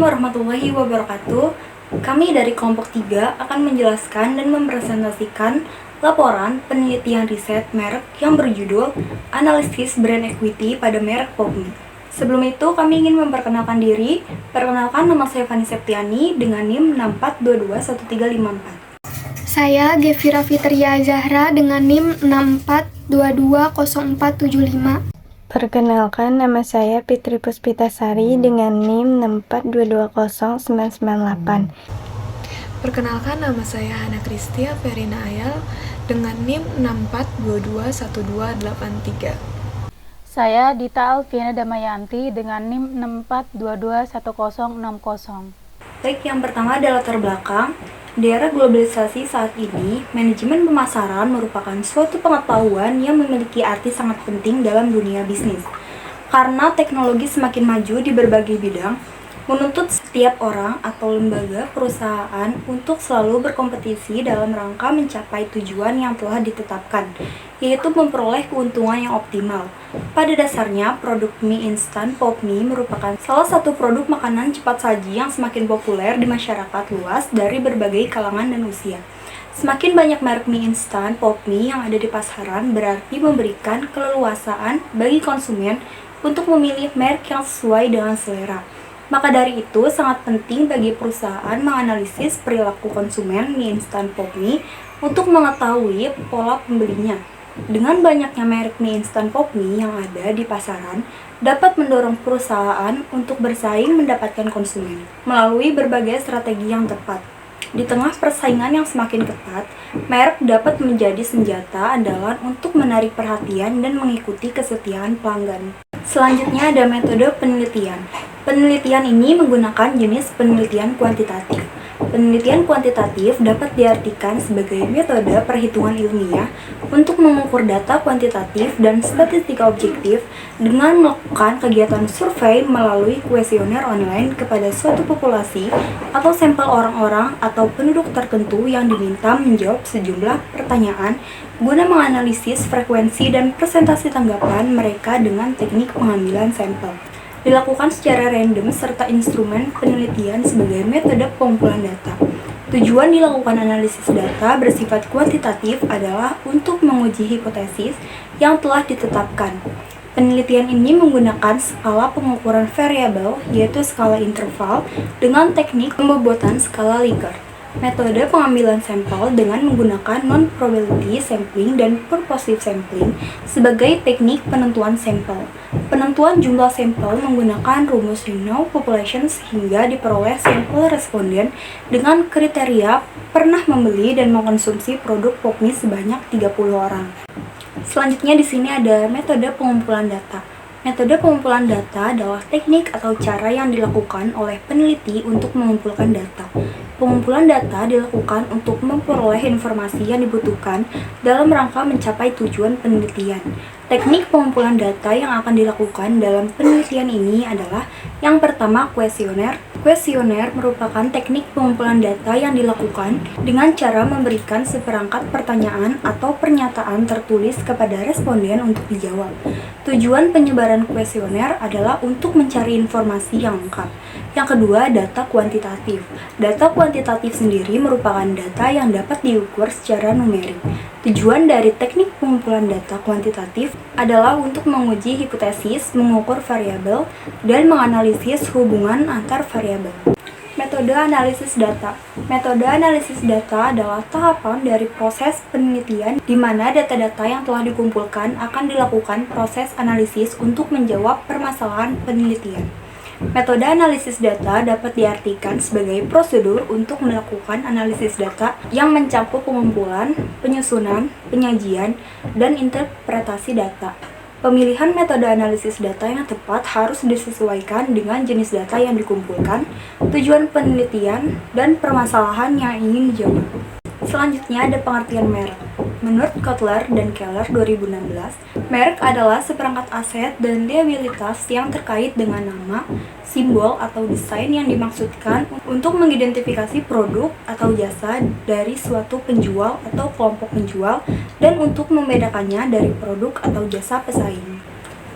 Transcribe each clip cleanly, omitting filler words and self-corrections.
warahmatullahi wabarakatuh. Kami dari kelompok 3 akan menjelaskan dan mempresentasikan laporan penelitian riset merek yang berjudul Analisis Brand Equity pada merek Popmi. Sebelum itu, kami ingin memperkenalkan diri. Perkenalkan, nama saya Fani Septiani dengan NIM 64221354. Saya Gevira Fitria Zahra dengan NIM 64220475. Perkenalkan, nama saya Fitri Puspitasari dengan NIM 64220998. Perkenalkan, nama saya Hana Kristia Verina Ayal dengan NIM 64221283. Saya Dita Alfiana Damayanti dengan NIM 64221060. Baik, yang pertama adalah latar belakang. Di era globalisasi saat ini, manajemen pemasaran merupakan suatu pengetahuan yang memiliki arti sangat penting dalam dunia bisnis. Karena teknologi semakin maju di berbagai bidang, menuntut setiap orang atau lembaga perusahaan untuk selalu berkompetisi dalam rangka mencapai tujuan yang telah ditetapkan, yaitu memperoleh keuntungan yang optimal. Pada dasarnya, produk mie instan Popmi merupakan salah satu produk makanan cepat saji yang semakin populer di masyarakat luas dari berbagai kalangan dan usia. Semakin banyak merek mie instan Popmi yang ada di pasaran berarti memberikan keleluasaan bagi konsumen untuk memilih merek yang sesuai dengan selera. Maka dari itu, sangat penting bagi perusahaan menganalisis perilaku konsumen mie instan Popmi untuk mengetahui pola pembelinya. Dengan banyaknya merek mie instan Popmi yang ada di pasaran, dapat mendorong perusahaan untuk bersaing mendapatkan konsumen melalui berbagai strategi yang tepat. Di tengah persaingan yang semakin ketat, merek dapat menjadi senjata andalan untuk menarik perhatian dan mengikuti kesetiaan pelanggan. Selanjutnya ada metode penelitian. Penelitian ini menggunakan jenis penelitian kuantitatif. Penelitian kuantitatif dapat diartikan sebagai metode perhitungan ilmiah untuk mengukur data kuantitatif dan statistika objektif dengan melakukan kegiatan survei melalui kuesioner online kepada suatu populasi atau sampel orang-orang atau penduduk tertentu yang diminta menjawab sejumlah pertanyaan guna menganalisis frekuensi dan presentasi tanggapan mereka dengan teknik pengambilan sampel. Dilakukan secara random serta instrumen penelitian sebagai metode pengumpulan data. Tujuan dilakukan analisis data bersifat kuantitatif adalah untuk menguji hipotesis yang telah ditetapkan. Penelitian ini menggunakan skala pengukuran variabel, yaitu skala interval, dengan teknik pembobotan skala Likert. Metode pengambilan sampel dengan menggunakan non-probability sampling dan purposive sampling sebagai teknik penentuan sampel. Penentuan jumlah sampel menggunakan rumus Renault population sehingga diperoleh sampel responden dengan kriteria pernah membeli dan mengkonsumsi produk Popmi sebanyak 30 orang. Selanjutnya di sini ada metode pengumpulan data. Metode pengumpulan data adalah teknik atau cara yang dilakukan oleh peneliti untuk mengumpulkan data. Pengumpulan data dilakukan untuk memperoleh informasi yang dibutuhkan dalam rangka mencapai tujuan penelitian. Teknik pengumpulan data yang akan dilakukan dalam penelitian ini adalah yang pertama kuesioner. Kuesioner merupakan teknik pengumpulan data yang dilakukan dengan cara memberikan seperangkat pertanyaan atau pernyataan tertulis kepada responden untuk dijawab. Tujuan penyebaran kuesioner adalah untuk mencari informasi yang lengkap. Yang kedua, data kuantitatif. Data kuantitatif sendiri merupakan data yang dapat diukur secara numerik. Tujuan dari teknik pengumpulan data kuantitatif adalah untuk menguji hipotesis, mengukur variabel, dan menganalisis hubungan antar variabel. Metode analisis data. Metode analisis data adalah tahapan dari proses penelitian di mana data-data yang telah dikumpulkan akan dilakukan proses analisis untuk menjawab permasalahan penelitian. Metode analisis data dapat diartikan sebagai prosedur untuk melakukan analisis data yang mencakup pengumpulan, penyusunan, penyajian, dan interpretasi data. Pemilihan metode analisis data yang tepat harus disesuaikan dengan jenis data yang dikumpulkan, tujuan penelitian, dan permasalahan yang ingin dijawab. Selanjutnya ada pengertian merek. Menurut Kotler dan Keller 2016, merek adalah seperangkat aset dan liabilitas yang terkait dengan nama, simbol atau desain yang dimaksudkan untuk mengidentifikasi produk atau jasa dari suatu penjual atau kelompok penjual dan untuk membedakannya dari produk atau jasa pesaing.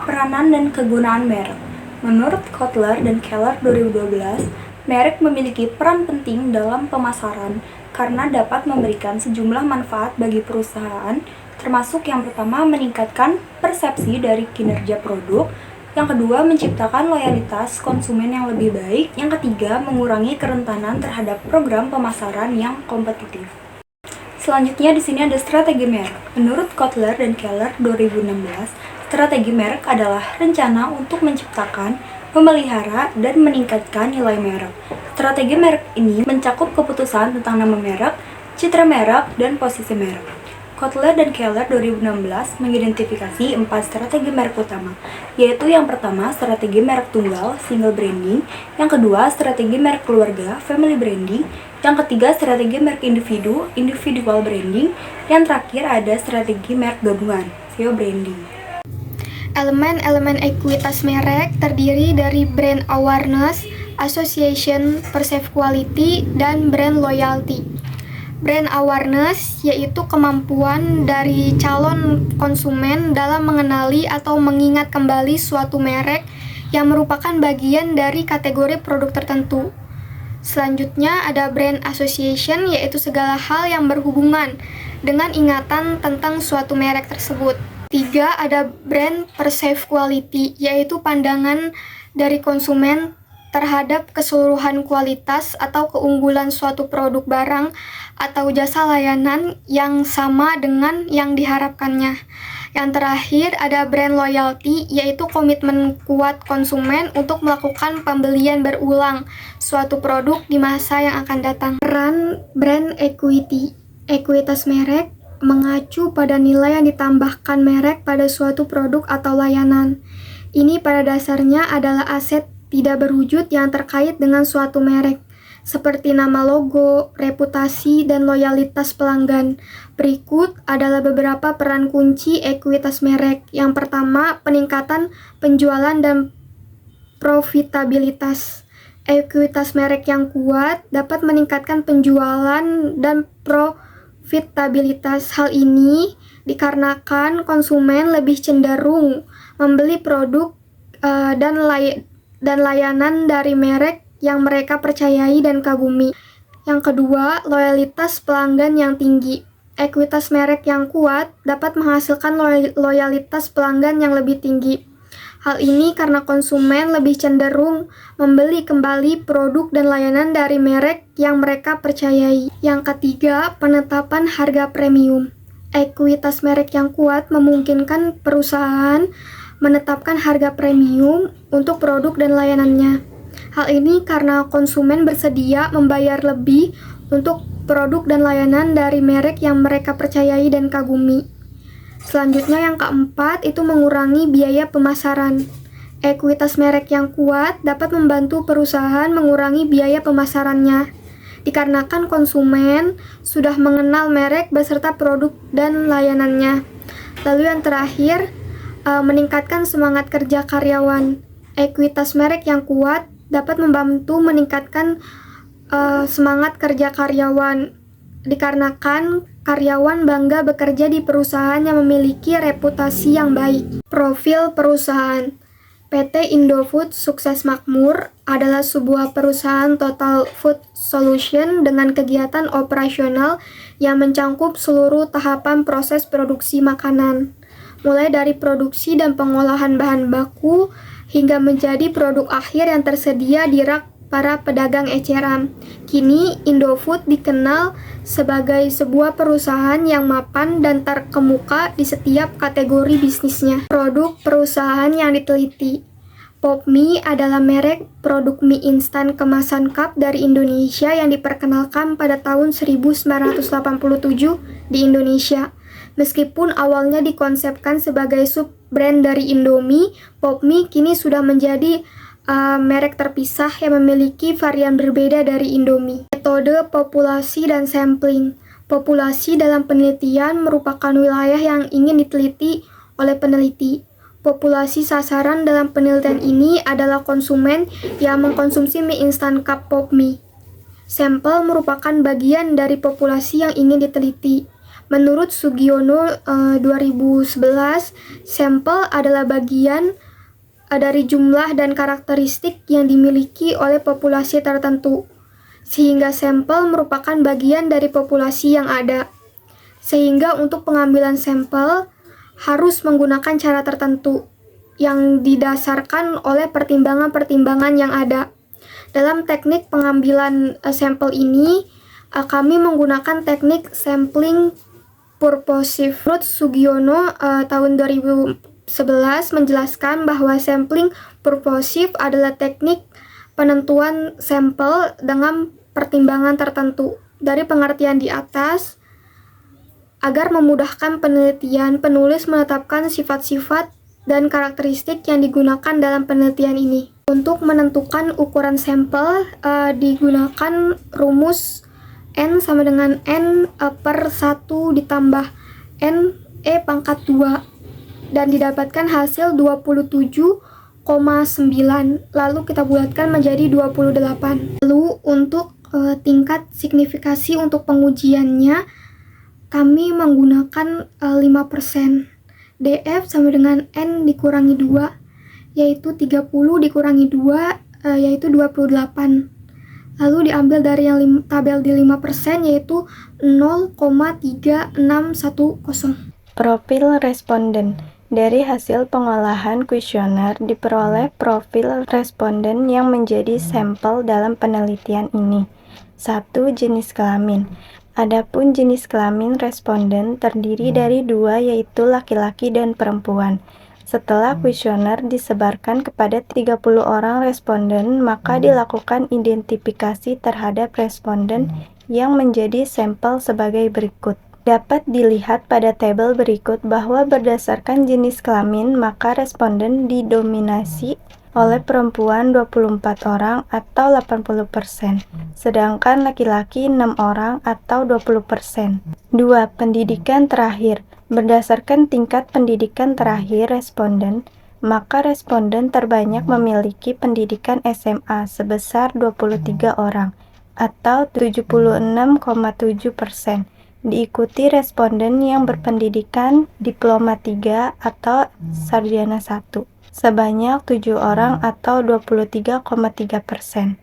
Peranan dan kegunaan merek. Menurut Kotler dan Keller 2012, Merek memiliki peran penting dalam pemasaran karena dapat memberikan sejumlah manfaat bagi perusahaan, termasuk yang pertama meningkatkan persepsi dari kinerja produk, yang kedua menciptakan loyalitas konsumen yang lebih baik, yang ketiga mengurangi kerentanan terhadap program pemasaran yang kompetitif. Selanjutnya di sini ada strategi merek. Menurut Kotler dan Keller 2016, strategi merek adalah rencana untuk menciptakan, memelihara, dan meningkatkan nilai merek. Strategi merek ini mencakup keputusan tentang nama merek, citra merek, dan posisi merek. Kotler dan Keller 2016 mengidentifikasi 4 strategi merek utama, yaitu yang pertama strategi merek tunggal, single branding, yang kedua strategi merek keluarga, family branding, yang ketiga strategi merek individu, individual branding, yang terakhir ada strategi merek gabungan, VO branding. Elemen-elemen ekuitas merek terdiri dari brand awareness, association, perceived quality, dan brand loyalty. Brand awareness yaitu kemampuan dari calon konsumen dalam mengenali atau mengingat kembali suatu merek yang merupakan bagian dari kategori produk tertentu. Selanjutnya ada brand association, yaitu segala hal yang berhubungan dengan ingatan tentang suatu merek tersebut. 3. Ada brand perceived quality, yaitu pandangan dari konsumen terhadap keseluruhan kualitas atau keunggulan suatu produk barang atau jasa layanan yang sama dengan yang diharapkannya. Yang terakhir ada brand loyalty, yaitu komitmen kuat konsumen untuk melakukan pembelian berulang suatu produk di masa yang akan datang. Peran brand equity, ekuitas merek mengacu pada nilai yang ditambahkan merek pada suatu produk atau layanan. Ini pada dasarnya adalah aset tidak berwujud yang terkait dengan suatu merek, seperti nama logo, reputasi, dan loyalitas pelanggan. Berikut adalah beberapa peran kunci ekuitas merek. Yang pertama, peningkatan penjualan dan profitabilitas. Ekuitas merek yang kuat dapat meningkatkan penjualan dan profitabilitas. Hal ini dikarenakan konsumen lebih cenderung membeli produk dan layanan dari merek yang mereka percayai dan kagumi. Yang kedua, loyalitas pelanggan yang tinggi. Ekuitas merek yang kuat dapat menghasilkan loyalitas pelanggan yang lebih tinggi. Hal ini karena konsumen lebih cenderung membeli kembali produk dan layanan dari merek yang mereka percayai. Yang ketiga, penetapan harga premium. Ekuitas merek yang kuat memungkinkan perusahaan menetapkan harga premium untuk produk dan layanannya. Hal ini karena konsumen bersedia membayar lebih untuk produk dan layanan dari merek yang mereka percayai dan kagumi. Selanjutnya yang keempat itu mengurangi biaya pemasaran. Ekuitas merek yang kuat dapat membantu perusahaan mengurangi biaya pemasarannya, dikarenakan konsumen sudah mengenal merek beserta produk dan layanannya. Lalu yang terakhir, meningkatkan semangat kerja karyawan. Ekuitas merek yang kuat dapat membantu meningkatkan semangat kerja karyawan, dikarenakan karyawan bangga bekerja di perusahaan yang memiliki reputasi yang baik. Profil perusahaan. PT Indofood Sukses Makmur adalah sebuah perusahaan total food solution dengan kegiatan operasional yang mencakup seluruh tahapan proses produksi makanan, mulai dari produksi dan pengolahan bahan baku hingga menjadi produk akhir yang tersedia di rak para pedagang eceran. Kini Indofood dikenal sebagai sebuah perusahaan yang mapan dan terkemuka di setiap kategori bisnisnya. Produk perusahaan yang diteliti. Popmie adalah merek produk mie instan kemasan cup dari Indonesia yang diperkenalkan pada tahun 1987 di Indonesia. Meskipun awalnya dikonsepkan sebagai sub-brand dari Indomie, Popmie kini sudah menjadi merek terpisah yang memiliki varian berbeda dari Indomie. Metode populasi dan sampling. Populasi dalam penelitian merupakan wilayah yang ingin diteliti oleh peneliti. Populasi sasaran dalam penelitian ini adalah konsumen yang mengkonsumsi mie instan cup Popmie. Sampel merupakan bagian dari populasi yang ingin diteliti. Menurut Sugiono 2011, sampel adalah bagian dari jumlah dan karakteristik yang dimiliki oleh populasi tertentu, sehingga sampel merupakan bagian dari populasi yang ada. Sehingga untuk pengambilan sampel harus menggunakan cara tertentu yang didasarkan oleh pertimbangan-pertimbangan yang ada. Dalam teknik pengambilan sampel ini, kami menggunakan teknik sampling purposive. Menurut Sugiono tahun 2011 menjelaskan bahwa sampling purposive adalah teknik penentuan sampel dengan pertimbangan tertentu. Dari pengertian di atas, agar memudahkan penelitian, penulis menetapkan sifat-sifat dan karakteristik yang digunakan dalam penelitian ini. Untuk menentukan ukuran sampel, digunakan rumus N sama dengan N per 1 ditambah N E pangkat 2 dan didapatkan hasil 27,9, lalu kita bulatkan menjadi 28. Lalu untuk tingkat signifikasi untuk pengujiannya, kami menggunakan 5%. DF sama dengan N dikurangi 2, yaitu 30 dikurangi 2, yaitu 28. Lalu diambil dari yang tabel di 5%, yaitu 0,3610. Profil responden. Dari hasil pengolahan kuesioner diperoleh profil responden yang menjadi sampel dalam penelitian ini. 1. Jenis kelamin. Adapun jenis kelamin responden terdiri dari 2, yaitu laki-laki dan perempuan. Setelah kuesioner disebarkan kepada 30 orang responden, maka dilakukan identifikasi terhadap responden yang menjadi sampel sebagai berikut. Dapat dilihat pada tabel berikut bahwa berdasarkan jenis kelamin, maka responden didominasi oleh perempuan 24 orang atau 80%, sedangkan laki-laki 6 orang atau 20%. 2. Pendidikan terakhir. Berdasarkan tingkat pendidikan terakhir responden, maka responden terbanyak memiliki pendidikan SMA sebesar 23 orang atau 76,7%. Diikuti responden yang berpendidikan diploma 3 atau sarjana 1. Sebanyak 7 orang atau 23,3%.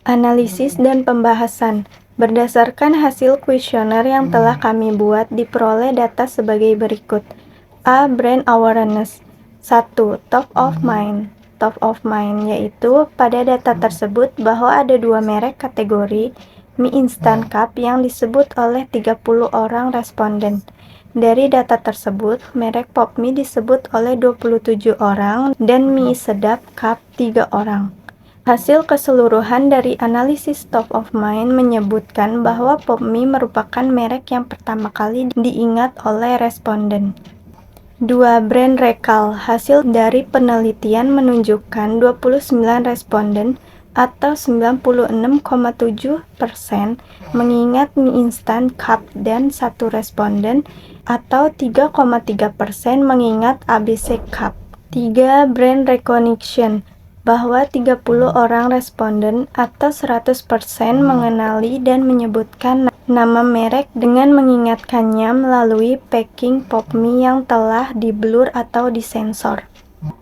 Analisis dan pembahasan. Berdasarkan hasil kuesioner yang telah kami buat, diperoleh data sebagai berikut. A. Brand awareness. 1. Top of mind. Top of mind yaitu pada data tersebut bahwa ada 2 merek kategori mie instant cup yang disebut oleh 30 orang responden. Dari data tersebut, merek pop mie disebut oleh 27 orang dan mie sedap cup 3 orang. Hasil keseluruhan dari analisis top of mind menyebutkan bahwa pop mie merupakan merek yang pertama kali diingat oleh responden. 2. Brand recall. Hasil dari penelitian menunjukkan 29 responden atau 96,7% mengingat mie instan cup dan 1 responden atau 3,3% mengingat ABC Cup. 3. Brand recognition. Bahwa 30 orang responden atau 100% mengenali dan menyebutkan nama merek dengan mengingatkannya melalui packing pop mie yang telah di-blur atau disensor.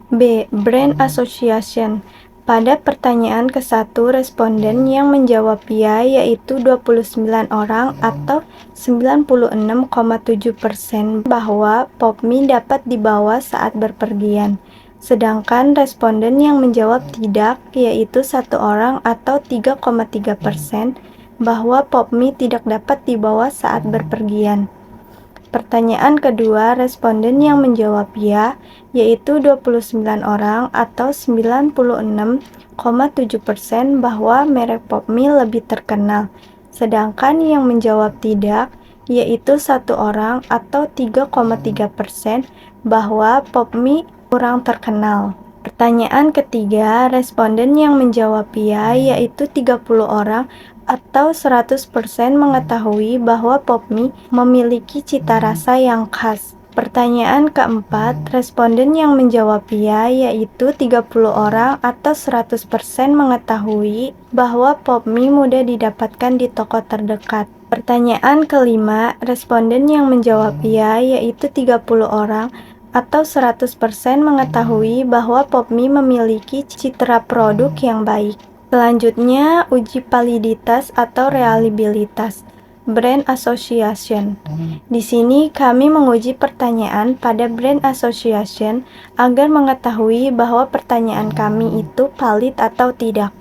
B. Brand association. Pada pertanyaan ke-1, responden yang menjawab ya yaitu 29 orang atau 96,7% bahwa pop mie dapat dibawa saat berpergian. Sedangkan responden yang menjawab tidak yaitu 1 orang atau 3,3% bahwa pop mie tidak dapat dibawa saat berpergian. Pertanyaan kedua, responden yang menjawab ya, yaitu 29 orang atau 96,7% bahwa merek pop mie lebih terkenal. Sedangkan yang menjawab tidak, yaitu 1 orang atau 3,3% bahwa pop mie kurang terkenal. Pertanyaan ketiga, responden yang menjawab ya, yaitu 30 orang atau 100% mengetahui bahwa pop mie memiliki cita rasa yang khas. Pertanyaan keempat, responden yang menjawab ya, yaitu 30 orang atau 100% mengetahui bahwa pop mie mudah didapatkan di toko terdekat. Pertanyaan kelima, responden yang menjawab ya, yaitu 30 orang atau 100% mengetahui bahwa POPMI memiliki citra produk yang baik. Selanjutnya, uji validitas atau reliabilitas. Brand Association. Di sini kami menguji pertanyaan pada Brand Association agar mengetahui bahwa pertanyaan kami itu valid atau tidak.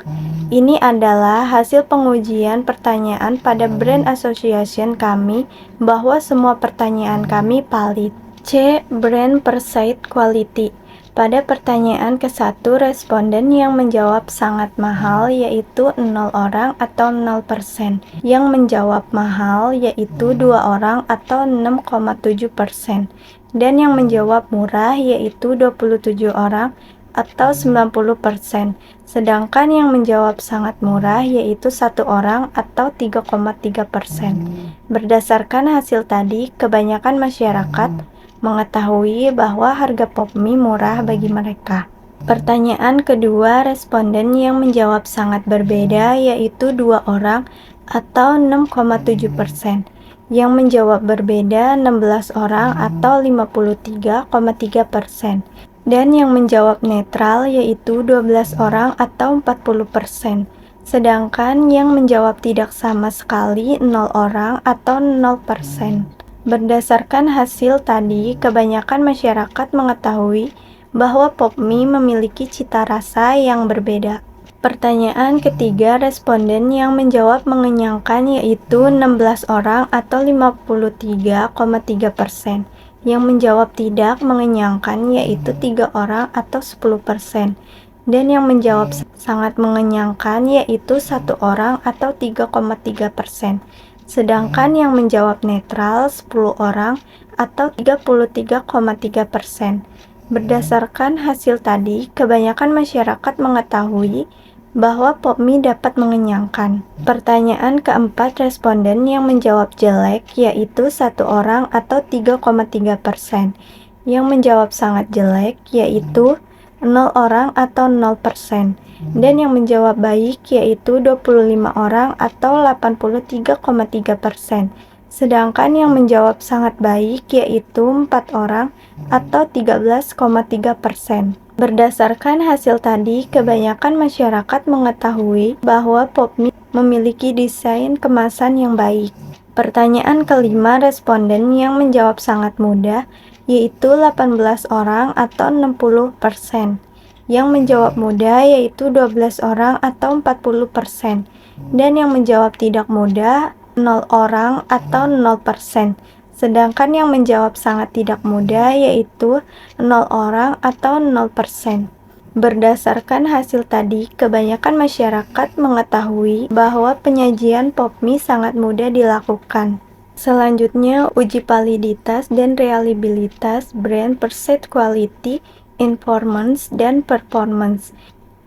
Ini adalah hasil pengujian pertanyaan pada Brand Association kami bahwa semua pertanyaan kami valid. C. Brand Perceived Quality. Pada pertanyaan ke-1, responden yang menjawab sangat mahal yaitu 0 orang atau 0%. Yang menjawab mahal yaitu 2 orang atau 6,7%. Dan yang menjawab murah yaitu 27 orang atau 90%. Sedangkan yang menjawab sangat murah yaitu 1 orang atau 3,3%. Berdasarkan hasil tadi, kebanyakan masyarakat mengetahui bahwa harga POPMI murah bagi mereka. Pertanyaan kedua, responden yang menjawab sangat berbeda yaitu 2 orang atau 6,7%. Yang menjawab berbeda 16 orang atau 53,3%. Dan yang menjawab netral yaitu 12 orang atau 40%. Sedangkan yang menjawab tidak sama sekali 0 orang atau 0%. Berdasarkan hasil tadi, kebanyakan masyarakat mengetahui bahwa POPMI memiliki cita rasa yang berbeda. Pertanyaan ketiga, responden yang menjawab mengenyangkan yaitu 16 orang atau 53,3%. Yang menjawab tidak mengenyangkan yaitu 3 orang atau 10%. Dan yang menjawab sangat mengenyangkan yaitu 1 orang atau 3,3%. Sedangkan yang menjawab netral 10 orang atau 33,3%. Berdasarkan hasil tadi, kebanyakan masyarakat mengetahui bahwa POPMI dapat mengenyangkan. Pertanyaan keempat, responden yang menjawab jelek yaitu 1 orang atau 3,3%. Yang menjawab sangat jelek yaitu 0 orang atau 0%. Dan yang menjawab baik yaitu 25 orang atau 83,3%. Sedangkan yang menjawab sangat baik yaitu 4 orang atau 13,3%. Berdasarkan hasil tadi, kebanyakan masyarakat mengetahui bahwa POPMI memiliki desain kemasan yang baik. Pertanyaan kelima, responden yang menjawab sangat mudah yaitu 18 orang atau 60%. Yang menjawab mudah yaitu 12 orang atau 40%. Dan yang menjawab tidak mudah 0 orang atau 0%. Sedangkan yang menjawab sangat tidak mudah yaitu 0 orang atau 0%. Berdasarkan hasil tadi, kebanyakan masyarakat mengetahui bahwa penyajian POPMI sangat mudah dilakukan. Selanjutnya, uji validitas dan reliabilitas brand perceived quality, informance, dan performance.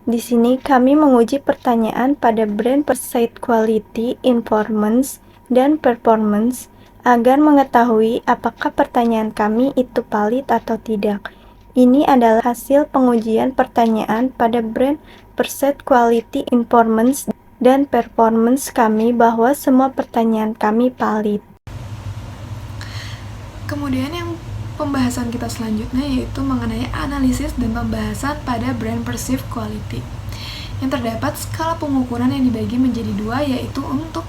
Di sini kami menguji pertanyaan pada brand perceived quality, informance, dan performance agar mengetahui apakah pertanyaan kami itu valid atau tidak. Ini adalah hasil pengujian pertanyaan pada brand perceived quality, informance, dan performance kami bahwa semua pertanyaan kami valid. Kemudian yang pembahasan kita selanjutnya yaitu mengenai analisis dan pembahasan pada brand perceived quality. Yang terdapat skala pengukuran yang dibagi menjadi 2 yaitu untuk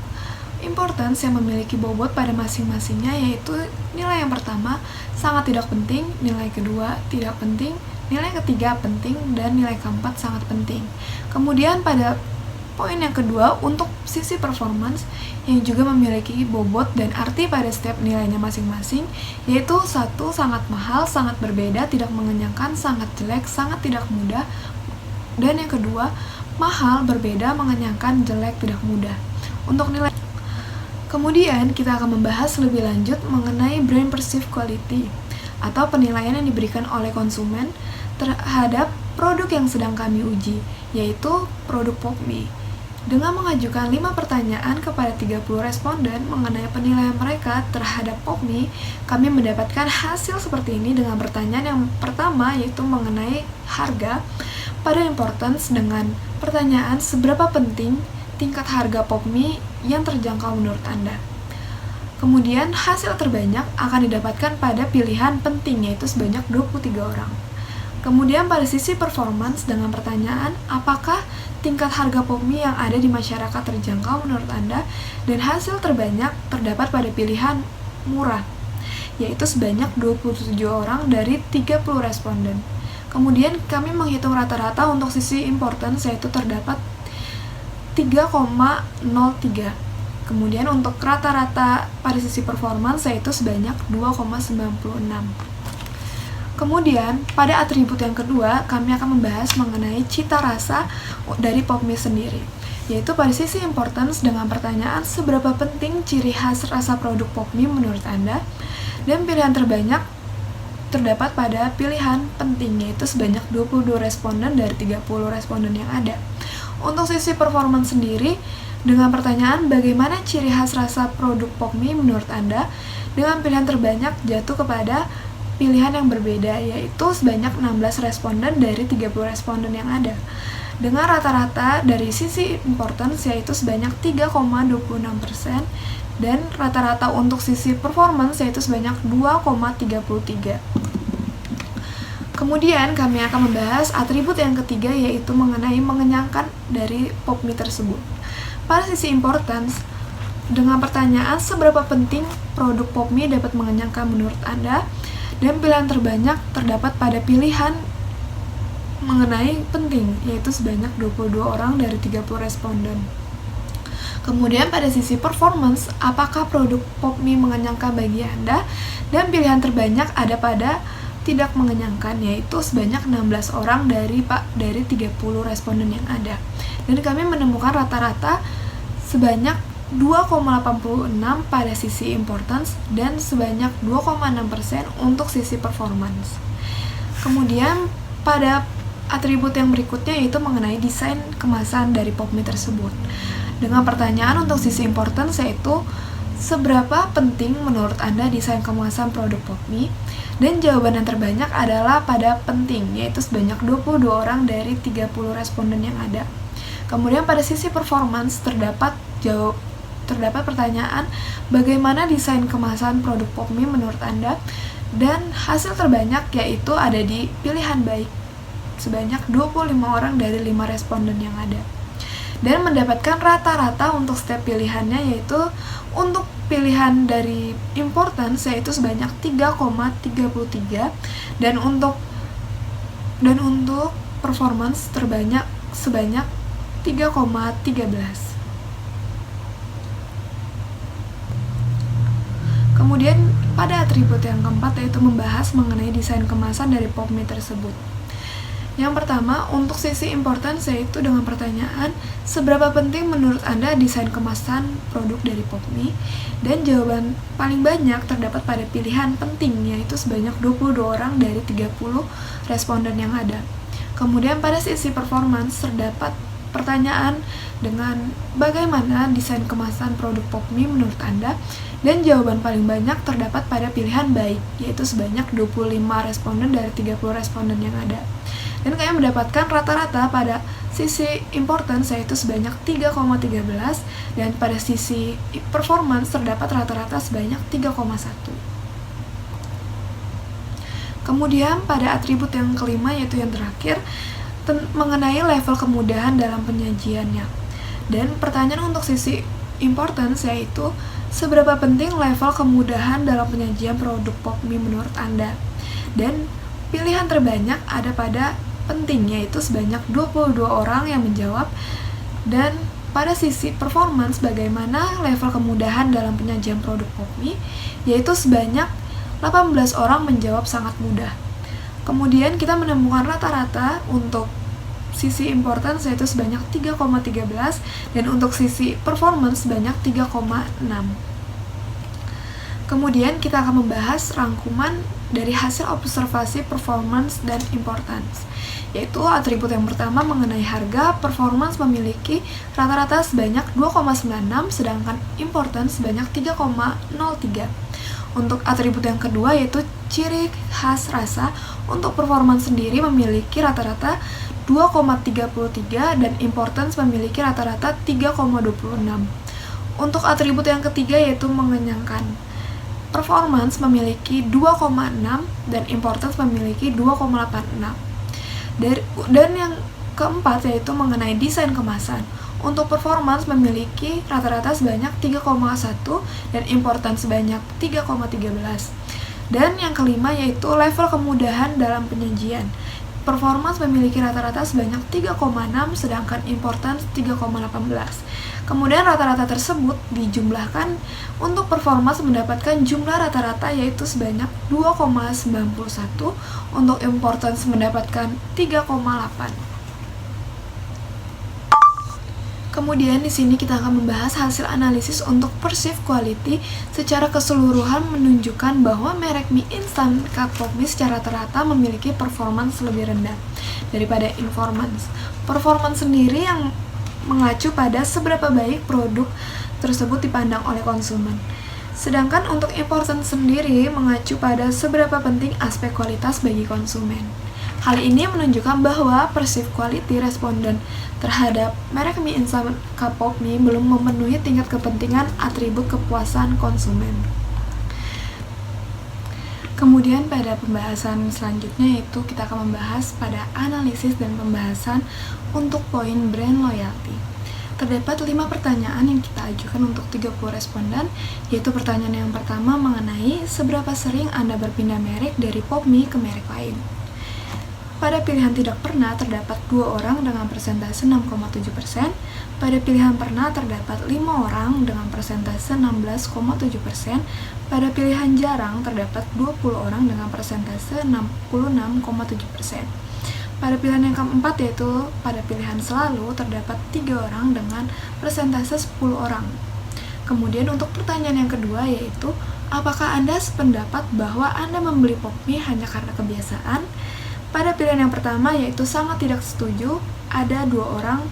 importance yang memiliki bobot pada masing-masingnya yaitu nilai yang pertama sangat tidak penting, nilai kedua tidak penting, nilai ketiga penting, dan nilai keempat sangat penting. Kemudian pada poin yang kedua untuk sisi performance yang juga memiliki bobot dan arti pada setiap nilainya masing-masing yaitu 1 sangat mahal, sangat berbeda, tidak mengenyangkan, sangat jelek, sangat tidak mudah, dan yang kedua mahal, berbeda, mengenyangkan, jelek, tidak mudah. Untuk nilai kemudian kita akan membahas lebih lanjut mengenai brand perceived quality atau penilaian yang diberikan oleh konsumen terhadap produk yang sedang kami uji, yaitu produk POPMI. Dengan mengajukan 5 pertanyaan kepada 30 responden mengenai penilaian mereka terhadap POPMI, kami mendapatkan hasil seperti ini dengan pertanyaan yang pertama yaitu mengenai harga pada importance dengan pertanyaan seberapa penting tingkat harga POPMI yang terjangkau menurut Anda. Kemudian hasil terbanyak akan didapatkan pada pilihan penting, yaitu sebanyak 23 orang. Kemudian pada sisi performance dengan pertanyaan, apakah tingkat harga pop mie yang ada di masyarakat terjangkau menurut Anda? Dan hasil terbanyak terdapat pada pilihan murah, yaitu sebanyak 27 orang dari 30 responden. Kemudian kami menghitung rata-rata untuk sisi importance, yaitu terdapat 3,03. Kemudian untuk rata-rata pada sisi performance yaitu sebanyak 2,96. Kemudian pada atribut yang kedua kami akan membahas mengenai cita rasa dari pop mie sendiri, yaitu pada sisi importance dengan pertanyaan seberapa penting ciri khas rasa produk pop mie menurut Anda, dan pilihan terbanyak terdapat pada pilihan penting, yaitu sebanyak 22 responden dari 30 responden yang ada. Untuk sisi performance sendiri dengan pertanyaan bagaimana ciri khas rasa produk pop mie menurut Anda, dengan pilihan terbanyak jatuh kepada pilihan yang berbeda, yaitu sebanyak 16 responden dari 30 responden yang ada. Dengan rata-rata dari sisi importance yaitu sebanyak 3,26% dan rata-rata untuk sisi performance yaitu sebanyak 2,33. Kemudian kami akan membahas atribut yang ketiga, yaitu mengenai mengenyangkan dari pop mie tersebut. Pada sisi importance, dengan pertanyaan seberapa penting produk pop mie dapat mengenyangkan menurut Anda, dan pilihan terbanyak terdapat pada pilihan mengenai penting, yaitu sebanyak 22 orang dari 30 responden. Kemudian pada sisi performance, apakah produk pop mie mengenyangkan bagi Anda, dan pilihan terbanyak ada pada tidak mengenyangkan, yaitu sebanyak 16 orang dari 30 responden yang ada. Dan kami menemukan rata-rata sebanyak 2,86 pada sisi importance dan sebanyak 2,6% untuk sisi performance. Kemudian pada atribut yang berikutnya yaitu mengenai desain kemasan dari pop mie tersebut. Dengan pertanyaan untuk sisi importance yaitu seberapa penting menurut Anda desain kemasan produk pop mie, dan jawaban yang terbanyak adalah pada penting, yaitu sebanyak 22 orang dari 30 responden yang ada. Kemudian pada sisi performance terdapat pertanyaan bagaimana desain kemasan produk pop mie menurut Anda, dan hasil terbanyak yaitu ada di pilihan baik sebanyak 25 orang dari 5 responden yang ada, dan mendapatkan rata-rata untuk setiap pilihannya, yaitu untuk pilihan dari importance yaitu sebanyak 3,33 dan untuk performance terbanyak sebanyak 3,13. Kemudian pada atribut yang keempat yaitu membahas mengenai desain kemasan dari pop mie tersebut. Yang pertama, untuk sisi importance yaitu dengan pertanyaan seberapa penting menurut Anda desain kemasan produk dari pop mie, dan jawaban paling banyak terdapat pada pilihan penting yaitu sebanyak 22 orang dari 30 responden yang ada. Kemudian pada sisi performance terdapat pertanyaan dengan bagaimana desain kemasan produk pop mie menurut Anda, dan jawaban paling banyak terdapat pada pilihan baik yaitu sebanyak 25 responden dari 30 responden yang ada. Dan kami mendapatkan rata-rata pada sisi importance yaitu sebanyak 3,13 dan pada sisi performance terdapat rata-rata sebanyak 3,1. Kemudian pada atribut yang kelima yaitu yang terakhir mengenai level kemudahan dalam penyajiannya. Dan pertanyaan untuk sisi importance yaitu seberapa penting level kemudahan dalam penyajian produk pop mie menurut Anda, dan pilihan terbanyak ada pada penting yaitu sebanyak 22 orang yang menjawab, dan pada sisi performance bagaimana level kemudahan dalam penyajian produk pop mie yaitu sebanyak 18 orang menjawab sangat mudah. Kemudian kita menemukan rata-rata untuk sisi importance yaitu sebanyak 3,13 dan untuk sisi performance sebanyak 3,6. Kemudian kita akan membahas rangkuman dari hasil observasi performance dan importance, yaitu atribut yang pertama mengenai harga. Performance memiliki rata-rata sebanyak 2,96 sedangkan importance sebanyak 3,03. Untuk atribut yang kedua yaitu ciri khas rasa, untuk performance sendiri memiliki rata-rata 2,33 dan importance memiliki rata-rata 3,26. Untuk atribut yang ketiga yaitu mengenyangkan. Performance memiliki 2,6 dan importance memiliki 2,86. Dan yang keempat yaitu mengenai desain kemasan. Untuk performance memiliki rata-rata sebanyak 3,1 dan importance sebanyak 3,13. Dan yang kelima yaitu level kemudahan dalam penyajian. Performance memiliki rata-rata sebanyak 3,6 sedangkan importance 3,18. Kemudian rata-rata tersebut dijumlahkan untuk performance mendapatkan jumlah rata-rata yaitu sebanyak 2,91, untuk importance mendapatkan 3,8. Kemudian di sini kita akan membahas hasil analisis untuk perceived quality. Secara keseluruhan menunjukkan bahwa merek mie instan cup of mie secara rata-rata memiliki performance lebih rendah daripada informans. Performance sendiri yang mengacu pada seberapa baik produk tersebut dipandang oleh konsumen. Sedangkan untuk importance sendiri mengacu pada seberapa penting aspek kualitas bagi konsumen. Hal ini menunjukkan bahwa perceived quality responden terhadap merek mie instan cup of mie belum memenuhi tingkat kepentingan atribut kepuasan konsumen. Kemudian pada pembahasan selanjutnya yaitu kita akan membahas pada analisis dan pembahasan untuk poin brand loyalty. Terdapat 5 pertanyaan yang kita ajukan untuk 30 responden, yaitu pertanyaan yang pertama mengenai seberapa sering Anda berpindah merek dari pop mie ke merek lain. Pada pilihan tidak pernah terdapat 2 orang dengan persentase 6,7%, pada pilihan pernah terdapat 5 orang dengan persentase 16,7%, pada pilihan jarang terdapat 20 orang dengan persentase 66,7%. Pada pilihan yang keempat yaitu pada pilihan selalu terdapat 3 orang dengan persentase 10 orang. Kemudian untuk pertanyaan yang kedua yaitu apakah Anda sependapat bahwa Anda membeli pop mie hanya karena kebiasaan? Pada pilihan yang pertama yaitu sangat tidak setuju, ada 2 orang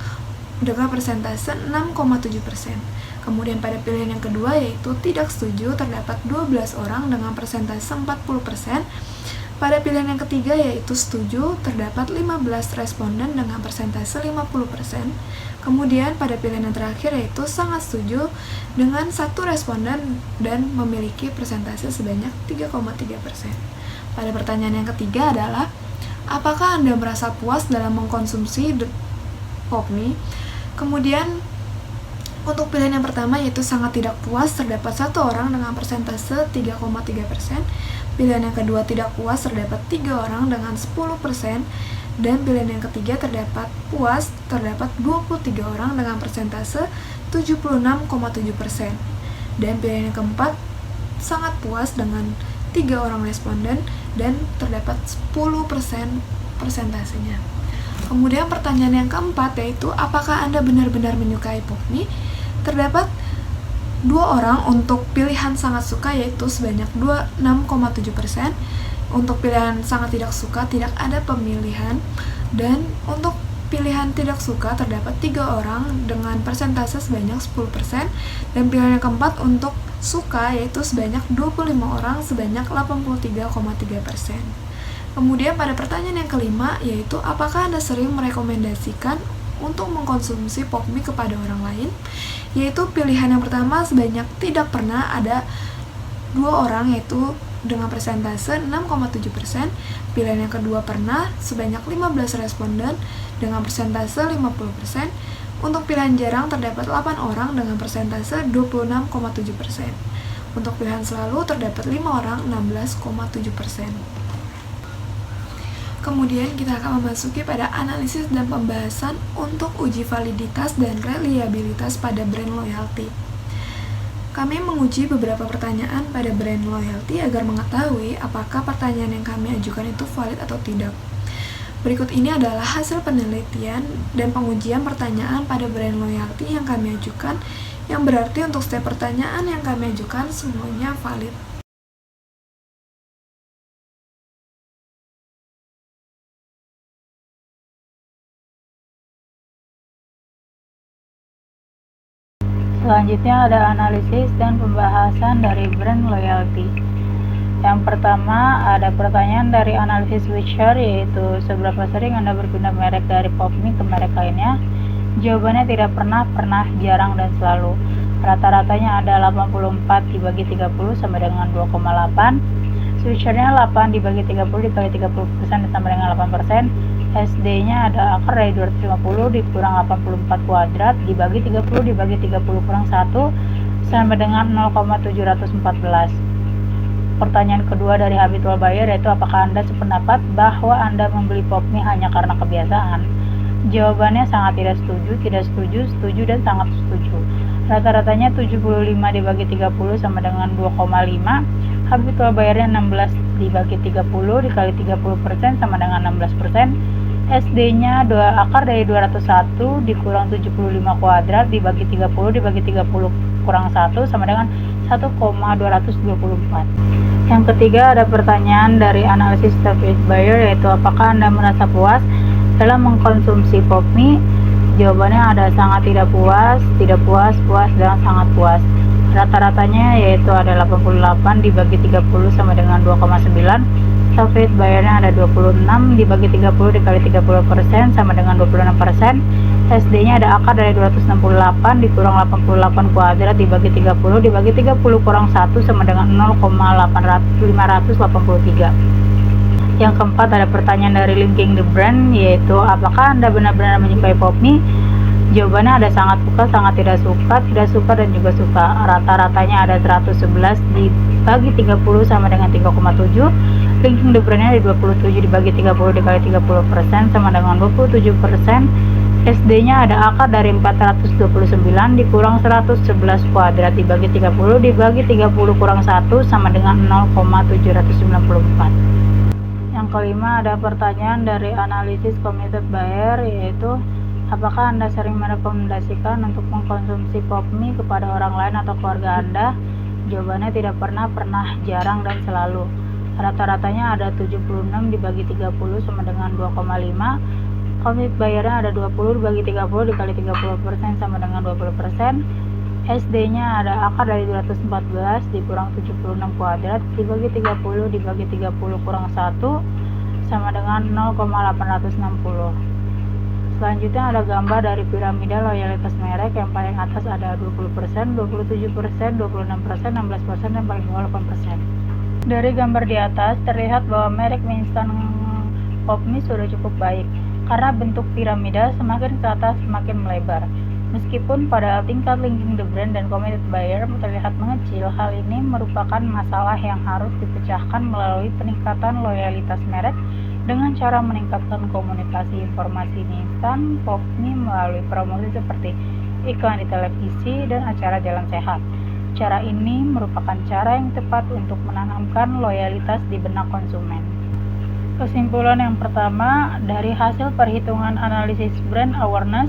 dengan persentase 6,7%. Kemudian pada pilihan yang kedua yaitu tidak setuju, terdapat 12 orang dengan persentase 40%. Pada pilihan yang ketiga yaitu setuju, terdapat 15 responden dengan persentase 50%. Kemudian pada pilihan yang terakhir yaitu sangat setuju dengan 1 responden dan memiliki persentase sebanyak 3,3%. Pada pertanyaan yang ketiga adalah apakah Anda merasa puas dalam mengkonsumsi pop mie? Kemudian untuk pilihan yang pertama yaitu sangat tidak puas, terdapat 1 orang dengan persentase 3,3%. Pilihan yang kedua tidak puas, terdapat 3 orang dengan 10%. Dan pilihan yang ketiga terdapat puas, terdapat 23 orang dengan persentase 76,7%. Dan pilihan yang keempat sangat puas dengan 3 orang responden dan terdapat 10% persentasenya. Kemudian pertanyaan yang keempat yaitu apakah Anda benar-benar menyukai pop mie? Terdapat 2 orang untuk pilihan sangat suka yaitu sebanyak 26,7%. Untuk pilihan sangat tidak suka tidak ada pemilihan. Dan untuk pilihan tidak suka terdapat 3 orang dengan persentase sebanyak 10%. Dan pilihan yang keempat untuk suka yaitu sebanyak 25 orang sebanyak 83,3%. Kemudian pada pertanyaan yang kelima yaitu apakah Anda sering merekomendasikan untuk mengkonsumsi pop mie kepada orang lain? Yaitu pilihan yang pertama sebanyak tidak pernah, ada 2 orang yaitu dengan persentase 6,7%. Pilihan yang kedua pernah sebanyak 15 responden dengan persentase 50%. Untuk pilihan jarang terdapat 8 orang dengan persentase 26,7%. Untuk pilihan selalu terdapat 5 orang 16,7%. Kemudian kita akan memasuki pada analisis dan pembahasan untuk uji validitas dan reliabilitas pada brand loyalty. Kami menguji beberapa pertanyaan pada brand loyalty agar mengetahui apakah pertanyaan yang kami ajukan itu valid atau tidak. Berikut ini adalah hasil penelitian dan pengujian pertanyaan pada brand loyalty yang kami ajukan, yang berarti untuk setiap pertanyaan yang kami ajukan semuanya valid. Selanjutnya ada analisis dan pembahasan dari brand loyalty. Yang pertama ada pertanyaan dari analisis Witcher yaitu seberapa sering Anda berpindah merek dari pop mie ke merek lainnya? Jawabannya tidak pernah, jarang, dan selalu. Rata-ratanya ada 84 dibagi 30 sama dengan 2,8. Switchernya 8 dibagi 30 dikali 30% sama dengan 8%. SD-nya ada akar dari 250 dikurang 84 kuadrat dibagi 30 dibagi 30 kurang 1 sama dengan 0,714. Pertanyaan kedua dari habitual buyer yaitu apakah Anda sependapat bahwa Anda membeli POPMI hanya karena kebiasaan? Jawabannya sangat tidak setuju, setuju, dan sangat setuju. Rata-ratanya 75 dibagi 30 sama dengan 2,5. Habitual buyernya 16 dibagi 30 dikali 30% sama dengan 16%. SD-nya akar dari 201 dikurang 75 kuadrat dibagi 30 dibagi 30 kurang 1 sama dengan 1,224. Yang ketiga ada pertanyaan dari analisis David Buyer yaitu apakah Anda merasa puas dalam mengkonsumsi POPMI? Jawabannya ada sangat tidak puas, puas, dan sangat puas. Rata-ratanya yaitu ada 88 dibagi 30 sama dengan 2,9. David Buyernya ada 26 dibagi 30 dikali 30% sama dengan 26%. SD-nya ada akar dari 268 dikurang 88 kuadrat dibagi 30 dibagi 30 kurang 1 sama dengan 0,583. Yang keempat ada pertanyaan dari Linking the Brand yaitu apakah Anda benar-benar menyukai POPMI? Jawabannya ada sangat suka, sangat tidak suka, dan juga suka. Rata-ratanya ada 111 dibagi 30 sama dengan 3,7. Linking the Brand-nya ada 27 dibagi 30 dikali 30% sama dengan 27%. SD-nya ada akar dari 429 dikurang 111 kuadrat dibagi 30 dibagi 30 kurang 1 sama dengan 0,794. Yang kelima ada pertanyaan dari analisis committed buyer yaitu apakah Anda sering merekomendasikan untuk mengkonsumsi POPMI kepada orang lain atau keluarga Anda? Jawabannya tidak pernah, jarang, dan selalu. Rata-ratanya ada 76 dibagi 30 sama dengan 2,5. Commit bayarnya ada 20 dibagi 30 dikali 30% sama dengan 20%. SD-nya ada akar dari 214 dikurang 76 kuadrat dibagi 30 dibagi 30 kurang 1 sama dengan 0,860. Selanjutnya ada gambar dari piramida loyalitas merek. Yang paling atas ada 20%, 27%, 26%, 16%, dan paling bawah 8%. Dari gambar di atas terlihat bahwa merek mie instan POPMI sudah cukup baik karena bentuk piramida semakin ke atas semakin melebar. Meskipun pada tingkat linking the brand dan committed buyer terlihat mengecil, hal ini merupakan masalah yang harus dipecahkan melalui peningkatan loyalitas merek dengan cara meningkatkan komunikasi informasi mie instan POPMI melalui promosi seperti iklan di televisi dan acara jalan sehat. Cara ini merupakan cara yang tepat untuk menanamkan loyalitas di benak konsumen. Kesimpulan yang pertama, dari hasil perhitungan analisis brand awareness,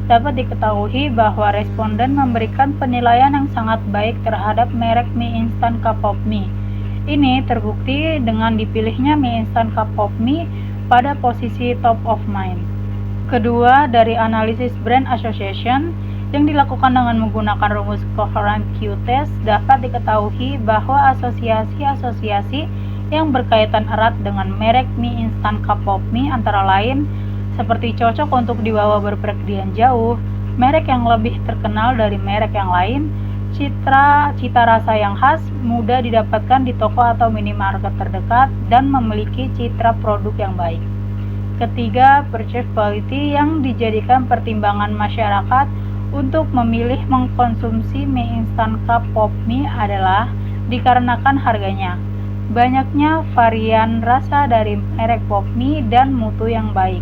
dapat diketahui bahwa responden memberikan penilaian yang sangat baik terhadap merek mie instan Cup of Mie. Ini terbukti dengan dipilihnya mie instan Cup of Mie pada posisi top of mind. Kedua, dari analisis brand association yang dilakukan dengan menggunakan rumus coherent Q-test, dapat diketahui bahwa asosiasi-asosiasi yang berkaitan erat dengan merek mie instan Cup of Mie antara lain seperti cocok untuk dibawa berpergian jauh, merek yang lebih terkenal dari merek yang lain, cita rasa yang khas, mudah didapatkan di toko atau minimarket terdekat, dan memiliki citra produk yang baik. Ketiga, purchase quality yang dijadikan pertimbangan masyarakat untuk memilih mengkonsumsi mie instan Cup of Mie adalah dikarenakan harganya, banyaknya varian rasa dari merek POPMI, dan mutu yang baik.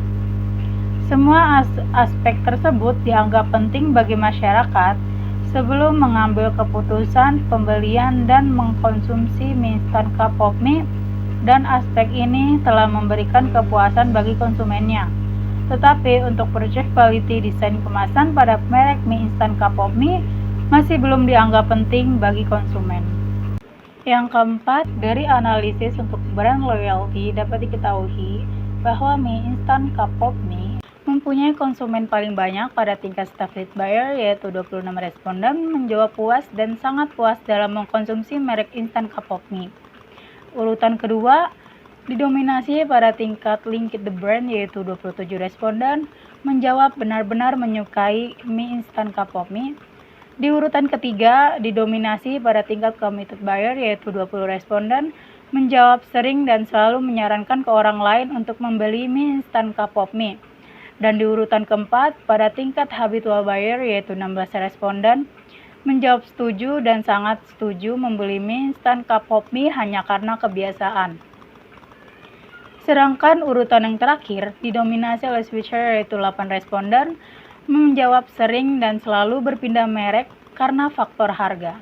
Semua aspek tersebut dianggap penting bagi masyarakat sebelum mengambil keputusan pembelian dan mengkonsumsi mie instan Cup of Mie, dan aspek ini telah memberikan kepuasan bagi konsumennya. Tetapi untuk purchase quality desain kemasan pada merek mie instan Cup of Mie masih belum dianggap penting bagi konsumen. Yang keempat, dari analisis untuk brand loyalty dapat diketahui bahwa mie instan Cup of Mie mempunyai konsumen paling banyak pada tingkat staffed buyer, yaitu 26 responden menjawab puas dan sangat puas dalam mengkonsumsi merek instan Cup of Mie. Urutan kedua didominasi pada tingkat linked the brand, yaitu 27 responden menjawab benar-benar menyukai mie instan Cup of Mie. Di urutan ketiga, didominasi pada tingkat committed buyer, yaitu 20 responden menjawab sering dan selalu menyarankan ke orang lain untuk membeli mie instan cup of mie. Dan di urutan keempat, pada tingkat habitual buyer, yaitu 16 responden menjawab setuju dan sangat setuju membeli mie instan cup of mie hanya karena kebiasaan. Sedangkan urutan yang terakhir didominasi oleh switcher, yaitu 8 responden menjawab sering dan selalu berpindah merek karena faktor harga.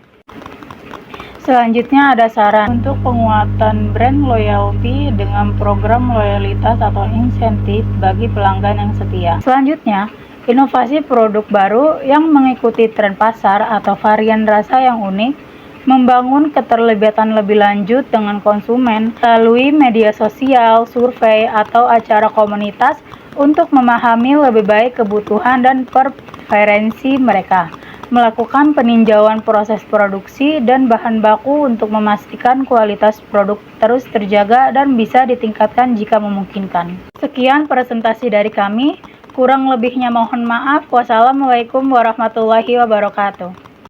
Selanjutnya ada saran untuk penguatan brand loyalty dengan program loyalitas atau insentif bagi pelanggan yang setia. Selanjutnya, inovasi produk baru yang mengikuti tren pasar atau varian rasa yang unik, membangun keterlibatan lebih lanjut dengan konsumen melalui media sosial, survei, atau acara komunitas untuk memahami lebih baik kebutuhan dan preferensi mereka, melakukan peninjauan proses produksi dan bahan baku untuk memastikan kualitas produk terus terjaga dan bisa ditingkatkan jika memungkinkan. Sekian presentasi dari kami, kurang lebihnya mohon maaf. Wassalamualaikum warahmatullahi wabarakatuh.